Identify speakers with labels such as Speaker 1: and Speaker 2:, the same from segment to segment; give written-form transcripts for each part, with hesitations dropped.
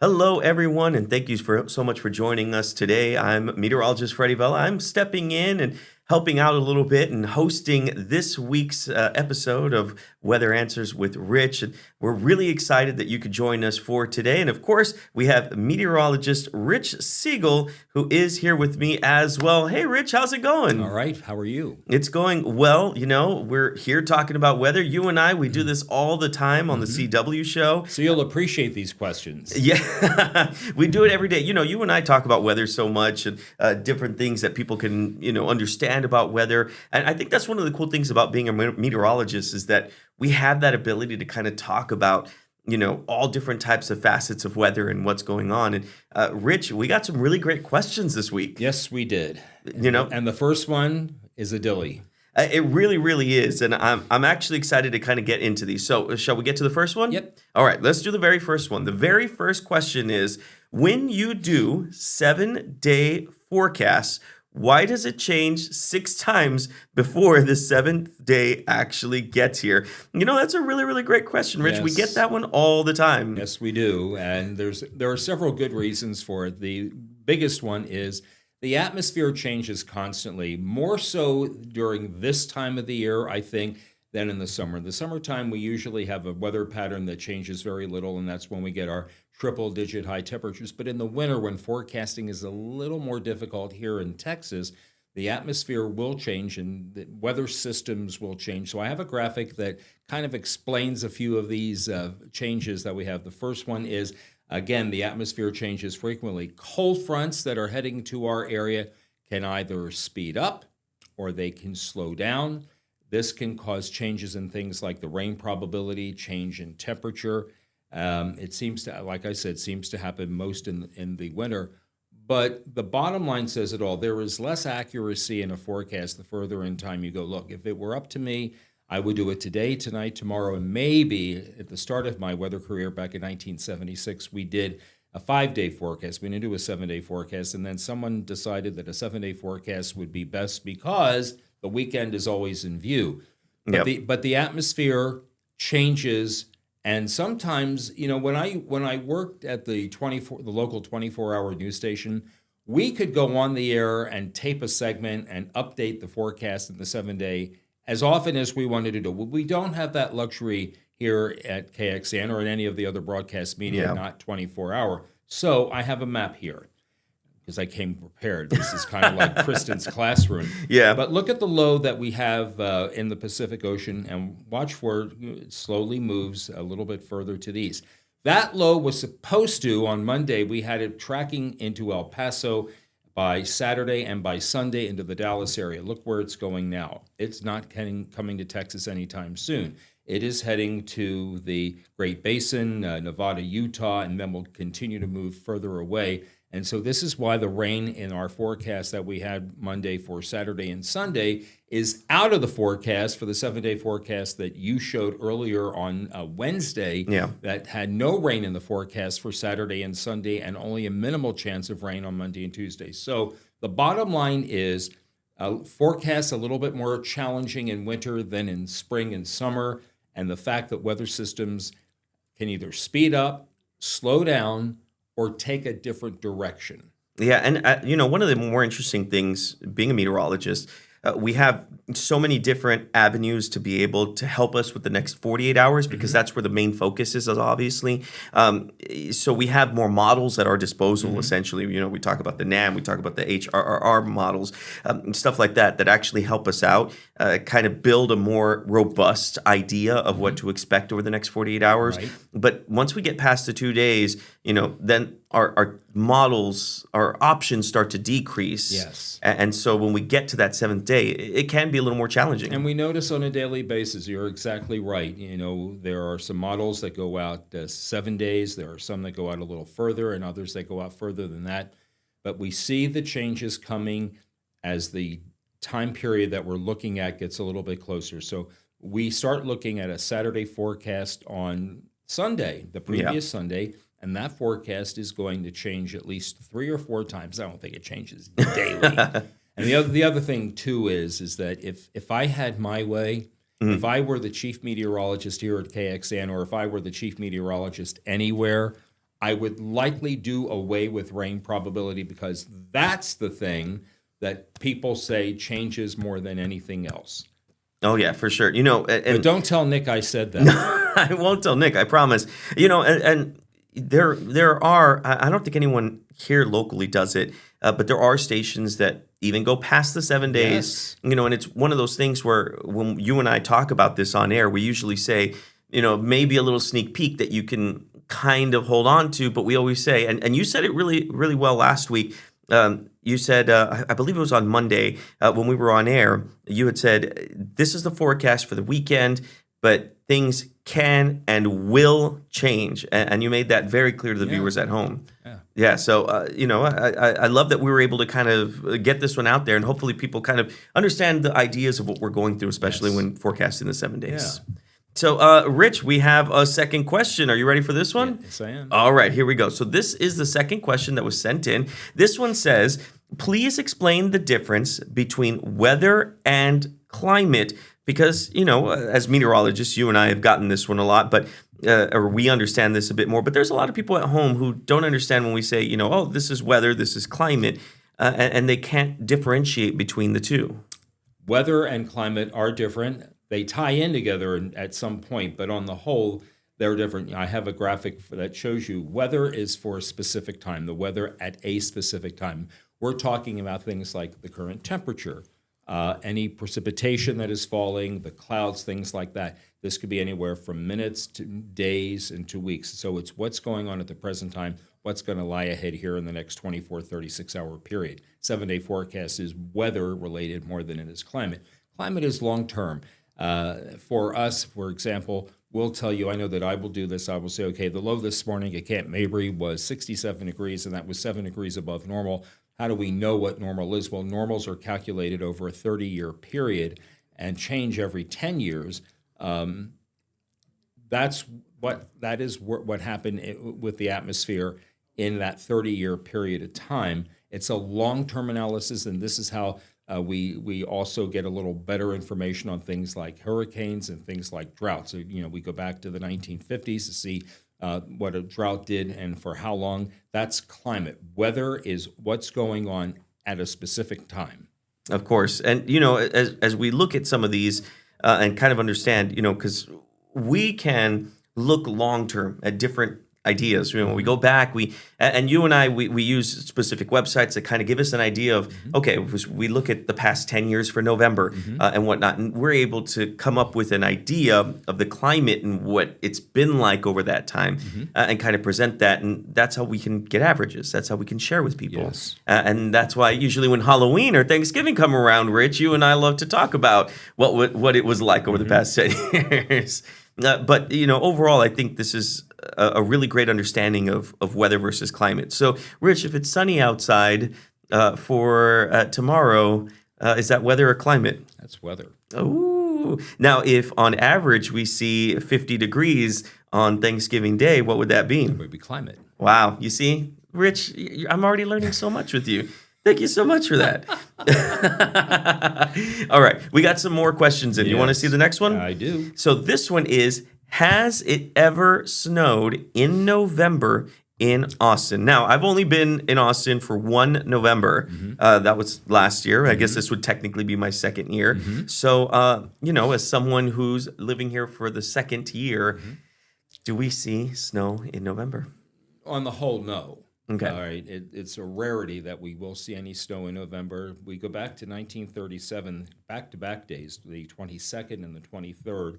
Speaker 1: Hello, everyone, and thank you so much for joining us today. I'm meteorologist Freddie Vella. I'm stepping in and helping out a little bit and hosting this week's episode of Weather Answers with Rich. And we're really excited that you could join us for today. And of course, we have meteorologist Rich Segal, who is here with me as well. Hey, Rich, how's it going?
Speaker 2: All right. How are you?
Speaker 1: It's going well. You know, we're here talking about weather. You and I, we do this all the time on the CW show.
Speaker 2: So you'll appreciate these questions.
Speaker 1: Yeah, we do it every day. You know, you and I talk about weather so much and different things that people can, understand about weather. And I think that's one of the cool things about being a meteorologist is that we have that ability to kind of talk about, all different types of facets of weather and what's going on. And Rich, we got some really great questions this week.
Speaker 2: Yes, we did.
Speaker 1: And
Speaker 2: the first one is a dilly.
Speaker 1: It really, really is. And I'm actually excited to kind of get into these. So shall we get to the first one?
Speaker 2: Yep.
Speaker 1: All right, let's do the very first one. The very first question is, when you do 7-day forecasts, why does it change 6 times before the 7th day actually gets here? That's a really, really great question, Rich.
Speaker 2: Yes.
Speaker 1: We get that one all the time.
Speaker 2: Yes, we do. And there are several good reasons for it. The biggest one is the atmosphere changes constantly, more so during this time of the year, I think, than in the summer. In the summertime, we usually have a weather pattern that changes very little, and that's when we get our triple-digit high temperatures. But in the winter, when forecasting is a little more difficult here in Texas, the atmosphere will change and the weather systems will change. So I have a graphic that kind of explains a few of these changes that we have. The first one is, again, the atmosphere changes frequently. Cold fronts that are heading to our area can either speed up or they can slow down. This can cause changes in things like the rain probability, change in temperature. It seems to, like I said, seems to happen most in the winter. But the bottom line says it all. There is less accuracy in a forecast the further in time you go. Look, if it were up to me, I would do it today, tonight, tomorrow, and maybe at the start of my weather career back in 1976, we did a 5-day forecast. We didn't do a 7-day forecast, and then someone decided that a 7-day forecast would be best because the weekend is always in view. But the atmosphere changes, and sometimes, when I worked at the local 24-hour news station, we could go on the air and tape a segment and update the forecast in the 7-day as often as we wanted to do. We don't have that luxury here at KXAN or in any of the other broadcast media, not 24-hour. So I have a map here because I came prepared. This is kind of like Kristen's classroom.
Speaker 1: Yeah.
Speaker 2: But look at the low that we have in the Pacific Ocean and watch for it. It slowly moves a little bit further to the east. That low was supposed to, on Monday, we had it tracking into El Paso by Saturday and by Sunday into the Dallas area. Look where it's going now. It's not coming to Texas anytime soon. It is heading to the Great Basin, Nevada, Utah, and then will continue to move further away. And so this is why the rain in our forecast that we had Monday for Saturday and Sunday is out of the forecast for the 7-day forecast that you showed earlier on Wednesday that had no rain in the forecast for Saturday and Sunday and only a minimal chance of rain on Monday and Tuesday. So the bottom line is forecasts a little bit more challenging in winter than in spring and summer, and the fact that weather systems can either speed up, slow down, or take a different direction.
Speaker 1: Yeah, and one of the more interesting things, being a meteorologist, we have so many different avenues to be able to help us with the next 48 hours because that's where the main focus is, obviously. So we have more models at our disposal, essentially. We talk about the NAM, we talk about the HRRR models, stuff like that actually help us out, kind of build a more robust idea of what to expect over the next 48 hours.
Speaker 2: Right.
Speaker 1: But once we get past the 2 days, then our models, our options start to decrease.
Speaker 2: Yes.
Speaker 1: And so when we get to that 7th day, it can be a little more challenging.
Speaker 2: And we notice on a daily basis, you're exactly right. There are some models that go out 7 days. There are some that go out a little further and others that go out further than that. But we see the changes coming as the time period that we're looking at gets a little bit closer. So we start looking at a Saturday forecast on Sunday, the previous Sunday, and that forecast is going to change at least 3 or 4 times. I don't think it changes daily. And the other thing too is that if I had my way, if I were the chief meteorologist here at KXAN, or if I were the chief meteorologist anywhere, I would likely do away with rain probability because that's the thing that people say changes more than anything else.
Speaker 1: Oh yeah, for sure.
Speaker 2: But don't tell Nick I said that.
Speaker 1: I won't tell Nick, I promise. And there are, I don't think anyone here locally does it, but there are stations that even go past the 7 days.
Speaker 2: Yes.
Speaker 1: And it's one of those things where when you and I talk about this on air, we usually say, maybe a little sneak peek that you can kind of hold on to, but we always say, and you said it really, really well last week. You said, I believe it was on Monday when we were on air, you had said, this is the forecast for the weekend, but things can and will change. And you made that very clear to the viewers at home. Yeah. So, I love that we were able to kind of get this one out there, and hopefully people kind of understand the ideas of what we're going through, especially when forecasting the 7 days.
Speaker 2: Yeah.
Speaker 1: So, Rich, we have a second question. Are you ready for this one?
Speaker 2: Yes, I am.
Speaker 1: All right, here we go. So this is the second question that was sent in. This one says, please explain the difference between weather and climate. Because, as meteorologists, you and I have gotten this one a lot, but or we understand this a bit more. But there's a lot of people at home who don't understand when we say, oh, this is weather, this is climate, and they can't differentiate between the two.
Speaker 2: Weather and climate are different. They tie in together at some point, but on the whole, they're different. I have a graphic that shows you weather is for a specific time, the weather at a specific time. We're talking about things like the current temperature, any precipitation that is falling, the clouds, things like that. This could be anywhere from minutes to days and to weeks. So it's what's going on at the present time, what's going to lie ahead here in the next 24, 36-hour period. 7-day forecast is weather related more than it is climate. Climate is long-term. For us, for example, we'll tell you, I know that I will do this, I will say, okay, the low this morning at Camp Mabry was 67 degrees, and that was 7 degrees above normal. How do we know what normal is? Well, normals are calculated over a 30-year period and change every 10 years. That is what happened with the atmosphere in that 30-year period of time. It's a long-term analysis, and this is how we also get a little better information on things like hurricanes and things like droughts. So, we go back to the 1950s to see what a drought did and for how long. That's climate. Weather is what's going on at a specific time.
Speaker 1: Of course. And, as we look at some of these and kind of understand, because we can look long-term at different ideas. When we go back, and you and I, we use specific websites that kind of give us an idea of, okay, we look at the past 10 years for November and whatnot, and we're able to come up with an idea of the climate and what it's been like over that time and kind of present that. And that's how we can get averages. That's how we can share with people.
Speaker 2: Yes.
Speaker 1: And that's why usually when Halloween or Thanksgiving come around, Rich, you and I love to talk about what it was like over the past 10 years. But, overall, I think this is a really great understanding of weather versus climate. So, Rich, if it's sunny outside for tomorrow, is that weather or climate?
Speaker 2: That's weather.
Speaker 1: Oh, now if on average we see 50 degrees on Thanksgiving Day, what would that be?
Speaker 2: That would be climate.
Speaker 1: Wow. You see, Rich, I'm already learning so much with you. Thank you so much for that. All right. We got some more questions in. You want to see the next one?
Speaker 2: I do.
Speaker 1: So this one is, has it ever snowed in November in Austin? Now, I've only been in Austin for one November. That was last year. I guess this would technically be my second year. So, as someone who's living here for the second year, do we see snow in November?
Speaker 2: On the whole, no.
Speaker 1: Okay.
Speaker 2: All right. It's a rarity that we will see any snow in November. We go back to 1937, back-to-back days, the 22nd and the 23rd.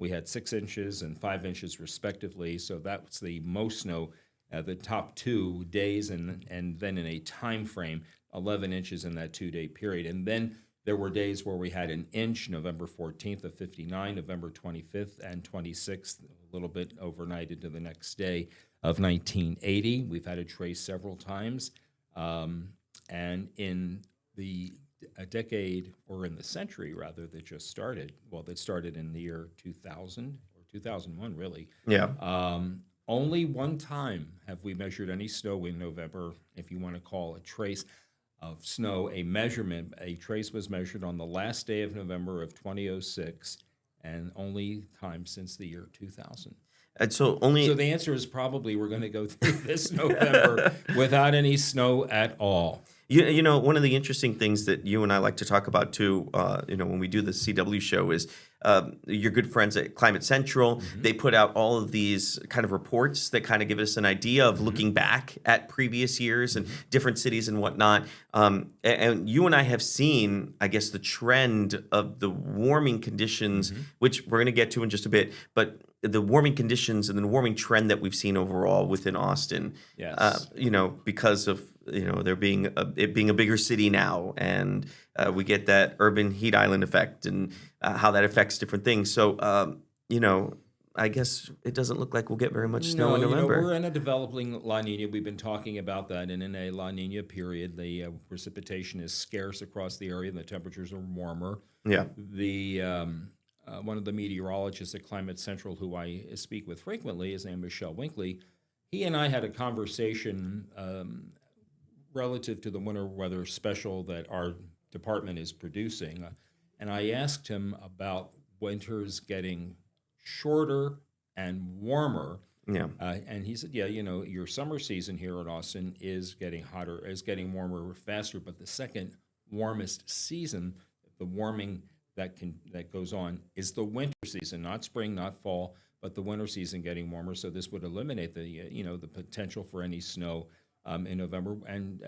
Speaker 2: We had 6 inches and 5 inches respectively. So that's the most snow. The top 2 days, and then in a time frame, 11 inches in that 2-day period. And then there were days where we had an inch, November 14th of 59, November 25th and 26th, a little bit overnight into the next day of 1980. We've had a trace several times. And in the decade, or in the century rather, that just started, that started in the year 2000 or 2001 really.
Speaker 1: Yeah.
Speaker 2: Only one time have we measured any snow in November, if you want to call a trace of snow a measurement. A trace was measured on the last day of November of 2006, and only time since the year 2000.
Speaker 1: And so only
Speaker 2: So the answer is probably we're going to go through this November without any snow at all.
Speaker 1: One of the interesting things that you and I like to talk about too, when we do the CW show is your good friends at Climate Central.
Speaker 2: Mm-hmm.
Speaker 1: They put out all of these kind of reports that kind of give us an idea of looking back at previous years and different cities and whatnot. And you and I have seen, I guess, the trend of the warming conditions, which we're going to get to in just a bit, but the warming conditions and the warming trend that we've seen overall within Austin.
Speaker 2: Yes.
Speaker 1: Because of there being it being a bigger city now, and we get that urban heat island effect and how that affects different things. So I guess it doesn't look like we'll get very much snow in November.
Speaker 2: We're in a developing La Nina. We've been talking about that, and in a La Nina period, the precipitation is scarce across the area, and the temperatures are warmer.
Speaker 1: Yeah.
Speaker 2: The one of the meteorologists at Climate Central, who I speak with frequently, his name is Michelle Winkley. He and I had a conversation relative to the winter weather special that our department is producing, and I asked him about winters getting shorter and warmer.
Speaker 1: Yeah.
Speaker 2: And he said, yeah, your summer season here in Austin is getting hotter, is getting warmer faster, but the second warmest season, the warming that goes on, is the winter season, not spring, not fall, but the winter season getting warmer. So this would eliminate the potential for any snow in November. And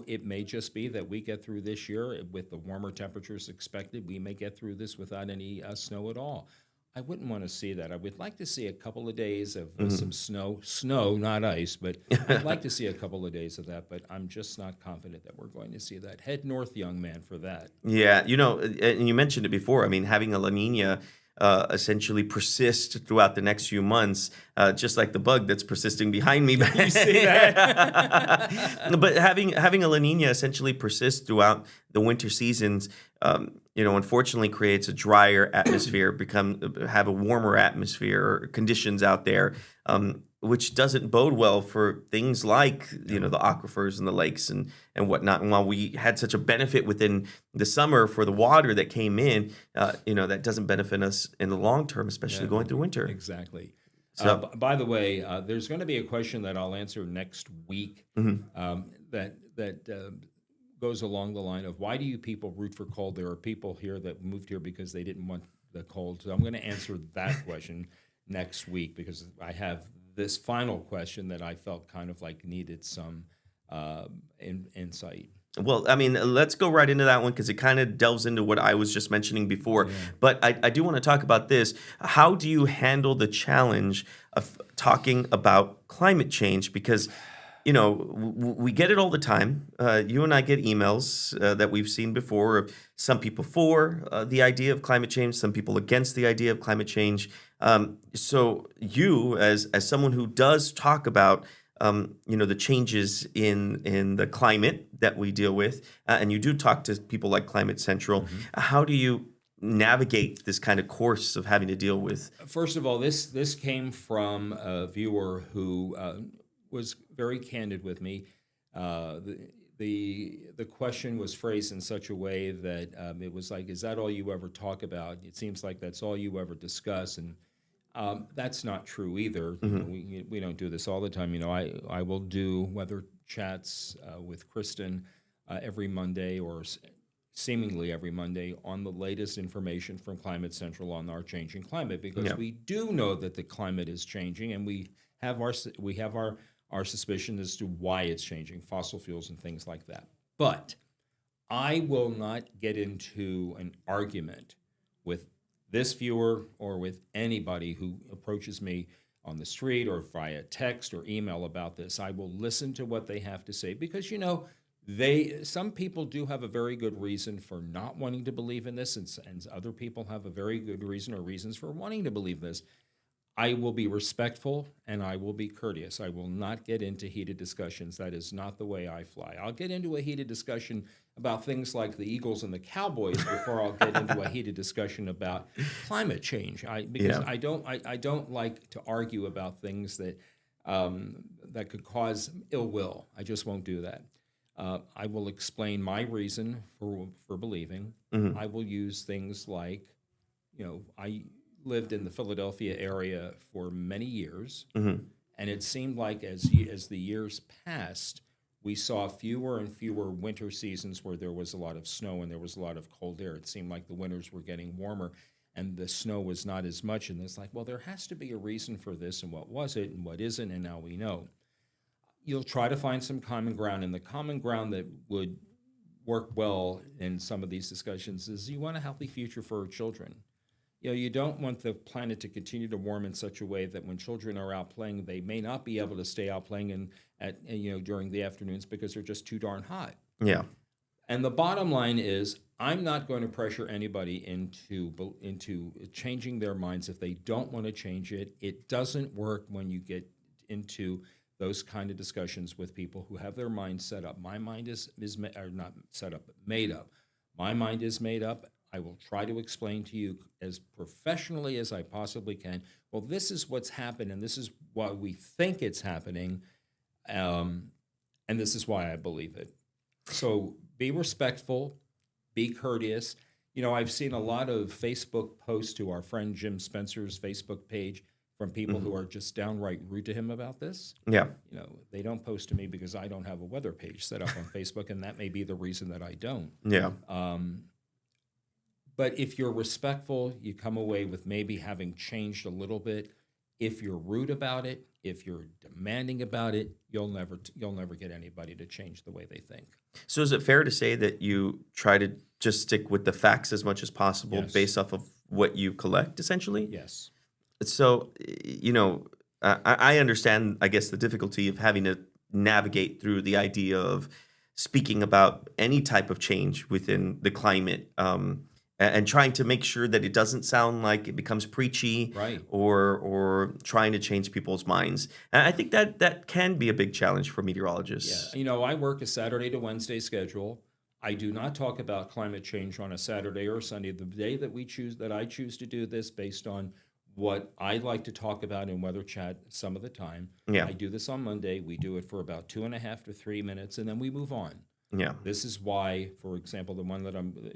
Speaker 2: it may just be that we get through this year with the warmer temperatures expected. We may get through this without any snow at all. I wouldn't want to see that. I would like to see a couple of days of some snow, not ice, but I'd like to see a couple of days of that, but I'm just not confident that we're going to see that. Head north, young man, for that.
Speaker 1: Yeah, and you mentioned it before. I mean, having a La Nina essentially persist throughout the next few months, just like the bug that's persisting behind me.
Speaker 2: You see that?
Speaker 1: But having a La Nina essentially persist throughout the winter seasons, unfortunately creates a drier atmosphere, have a warmer atmosphere or conditions out there, which doesn't bode well for things like the aquifers and the lakes and whatnot. And while we had such a benefit within the summer for the water that came in, that doesn't benefit us in the long term, especially going through winter.
Speaker 2: Exactly.
Speaker 1: So,
Speaker 2: by the way, there's going to be a question that I'll answer next week that goes along the line of, why do you people root for cold? There are people here that moved here because they didn't want the cold. So I'm going to answer that question next week, because I have this final question that I felt kind of like needed some insight.
Speaker 1: Well, I mean, let's go right into that one because it kind of delves into what I was just mentioning before. Yeah. But I do want to talk about this. How do you handle the challenge of talking about climate change? Because, we get it all the time. You and I get emails that we've seen before of some people for the idea of climate change, some people against the idea of climate change. So you, as someone who does talk about the changes in the climate that we deal with, and you do talk to people like Climate Central. How do you navigate this kind of course of having to deal with?
Speaker 2: First of all, this came from a viewer who was very candid with me. The question was phrased in such a way that it was like, "Is that all you ever talk about? It seems like that's all you ever discuss." And that's not true either. We don't do this all the time. I will do weather chats with Kristen every Monday, or seemingly every Monday, on the latest information from Climate Central on our changing climate, because we do know that the climate is changing, and we have our suspicion as to why it's changing, fossil fuels and things like that. But I will not get into an argument with this viewer or with anybody who approaches me on the street or via text or email about this. I will listen to what they have to say, because some people do have a very good reason for not wanting to believe in this, and other people have a very good reason or reasons for wanting to believe this. I will be respectful and I will be courteous. I will not get into heated discussions. That is not the way I fly. I'll get into a heated discussion about things like the Eagles and the Cowboys before I'll get into a heated discussion about climate change. Because I don't like to argue about things that that could cause ill will. I just won't do that. I will explain my reason for believing. I will use things like, lived in the Philadelphia area for many years, and it seemed like as the years passed, we saw fewer and fewer winter seasons where there was a lot of snow and there was a lot of cold air. It seemed like the winters were getting warmer and the snow was not as much. And it's like, well, there has to be a reason for this, and what was it and what isn't, and now we know. You'll try to find some common ground, and the common ground that would work well in some of these discussions is you want a healthy future for our children. You don't want the planet to continue to warm in such a way that when children are out playing, they may not be able to stay out playing during the afternoons because they're just too darn hot.
Speaker 1: Yeah.
Speaker 2: And the bottom line is, I'm not going to pressure anybody into changing their minds if they don't want to change it. It doesn't work when you get into those kind of discussions with people who have their minds set up. My mind is not set up, but made up. My mind is made up. I will try to explain to you as professionally as I possibly can. Well, this is what's happened, and this is why we think it's happening, and this is why I believe it. So be respectful, be courteous. I've seen a lot of Facebook posts to our friend Jim Spencer's Facebook page from people who are just downright rude to him about this.
Speaker 1: Yeah.
Speaker 2: They don't post to me because I don't have a weather page set up on Facebook, and that may be the reason that I don't.
Speaker 1: Yeah.
Speaker 2: But if you're respectful, you come away with maybe having changed a little bit. If you're rude about it, if you're demanding about it, you'll never get anybody to change the way they think.
Speaker 1: So is it fair to say that you try to just stick with the facts as much as possible based off of what you collect, essentially?
Speaker 2: Yes.
Speaker 1: So, I understand, I guess, the difficulty of having to navigate through the idea of speaking about any type of change within the climate, and trying to make sure that it doesn't sound like it becomes preachy,
Speaker 2: right,
Speaker 1: or trying to change people's minds. And I think that can be a big challenge for meteorologists.
Speaker 2: Yeah. I work a Saturday to Wednesday schedule. I do not talk about climate change on a Saturday or Sunday. The day that I choose to do this based on what I like to talk about in Weather Chat some of the time.
Speaker 1: Yeah.
Speaker 2: I do this on Monday. We do it for about 2.5 to 3 minutes, and then we move on.
Speaker 1: Yeah.
Speaker 2: This is why, for example, the one that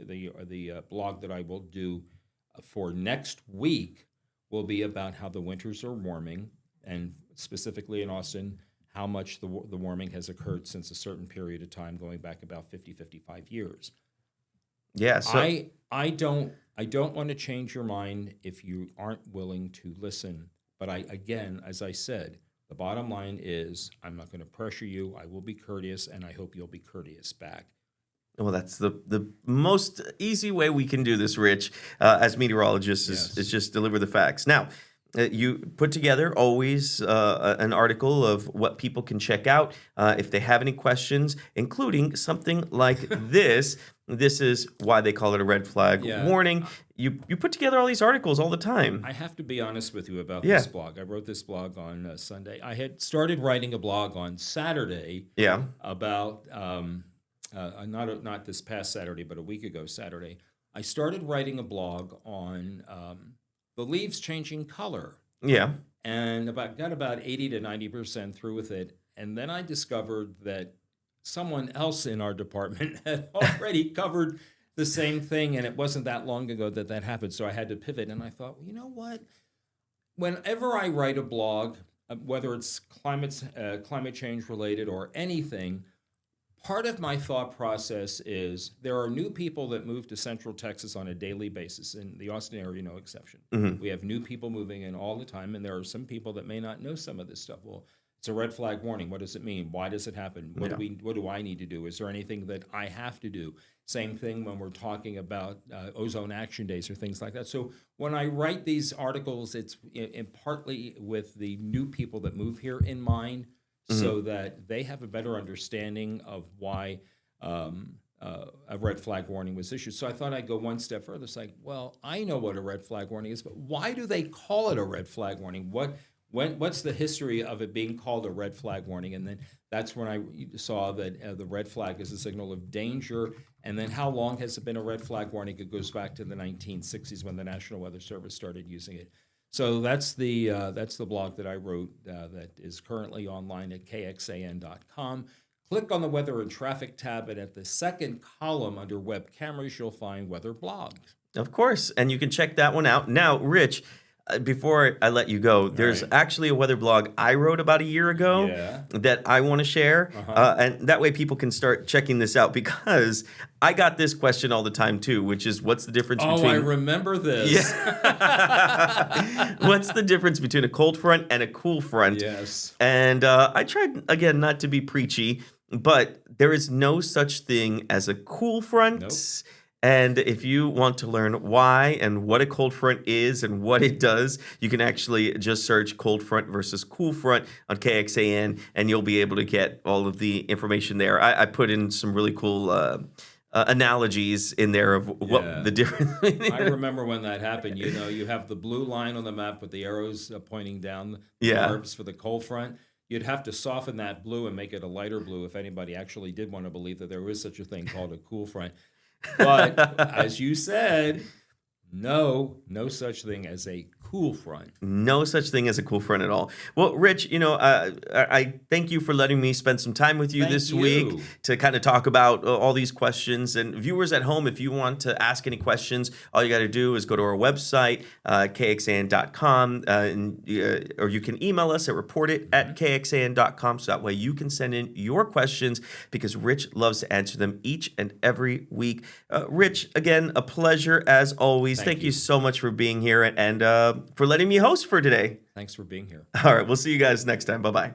Speaker 2: the blog that I will do for next week will be about how the winters are warming, and specifically in Austin, how much the warming has occurred since a certain period of time, going back about 50, 55 years.
Speaker 1: Yeah. So
Speaker 2: I don't want to change your mind if you aren't willing to listen. But again, as I said, the bottom line is I'm not going to pressure you. I will be courteous, and I hope you'll be courteous back.
Speaker 1: Well, that's the most easy way we can do this, Rich, as meteorologists, is just deliver the facts. Now, you put together always an article of what people can check out if they have any questions, including something like this. This is why they call it a red flag warning. You put together all these articles all the time.
Speaker 2: I have to be honest with you about this blog. I wrote this blog on Sunday. I had started writing a blog on Saturday about, not this past Saturday, but a week ago Saturday. I started writing a blog on the leaves changing color.
Speaker 1: Yeah.
Speaker 2: And got about 80 to 90% through with it. And then I discovered that someone else in our department had already covered the same thing, and it wasn't that long ago that happened. So I had to pivot, and I thought, well, you know what? Whenever I write a blog, whether it's climate change related or anything, part of my thought process is there are new people that move to Central Texas on a daily basis, in the Austin area, no exception.
Speaker 1: Mm-hmm.
Speaker 2: We have new people moving in all the time, and there are some people that may not know some of this stuff. Well, it's a red flag warning. What does it mean? Why does it happen? What do I need to do? Is there anything that I have to do? Same thing when we're talking about ozone action days or things like that. So when I write these articles, it's partly with the new people that move here in mind, so that they have a better understanding of why a red flag warning was issued. So I thought I'd go one step further. It's like, well, I know what a red flag warning is, but why do they call it a red flag warning? What's the history of it being called a red flag warning? And then that's when I saw that the red flag is a signal of danger. And then how long has it been a red flag warning? It goes back to the 1960s when the National Weather Service started using it. So that's the blog that I wrote that is currently online at KXAN.com. Click on the Weather and Traffic tab, and at the second column under Web Cameras, you'll find Weather Blogs.
Speaker 1: Of course, and you can check that one out. Now, Rich, Before I let you go, there's
Speaker 2: right.
Speaker 1: actually a weather blog I wrote about a year ago
Speaker 2: Yeah.
Speaker 1: that I want to share. And that way people can start checking this out because I got this question all the time too, which is what's the difference
Speaker 2: Oh,
Speaker 1: between
Speaker 2: I remember this.
Speaker 1: what's the difference between a cold front and a cool front?
Speaker 2: Yes.
Speaker 1: And I tried, again, not to be preachy, but there is no such thing as a cool front.
Speaker 2: Nope.
Speaker 1: And if you want to learn why and what a cold front is and what it does, you can actually just search cold front versus cool front on KXAN, and you'll be able to get all of the information there. I put in some really cool analogies in there of what
Speaker 2: Yeah.
Speaker 1: the difference.
Speaker 2: I remember when that happened. You know, you have the blue line on the map with the arrows pointing down the
Speaker 1: Yeah.
Speaker 2: barbs for the cold front. You'd have to soften that blue and make it a lighter blue if anybody actually did want to believe that there was such a thing called a cool front. But as you said, no such thing as a cool front.
Speaker 1: No such thing as a cool front at all. Well, Rich, I thank you for letting me spend some time with you
Speaker 2: Thank
Speaker 1: this
Speaker 2: you.
Speaker 1: week to kind of talk about all these questions. And viewers at home, if you want to ask any questions, all you got to do is go to our website, kxan.com, or you can email us at reportit@kxan.com. So that way you can send in your questions because Rich loves to answer them each and every week. Rich, again, a pleasure as always. Thank you so much for being here and for letting me host for today.
Speaker 2: Thanks for being here.
Speaker 1: All right, we'll see you guys next time. Bye-bye.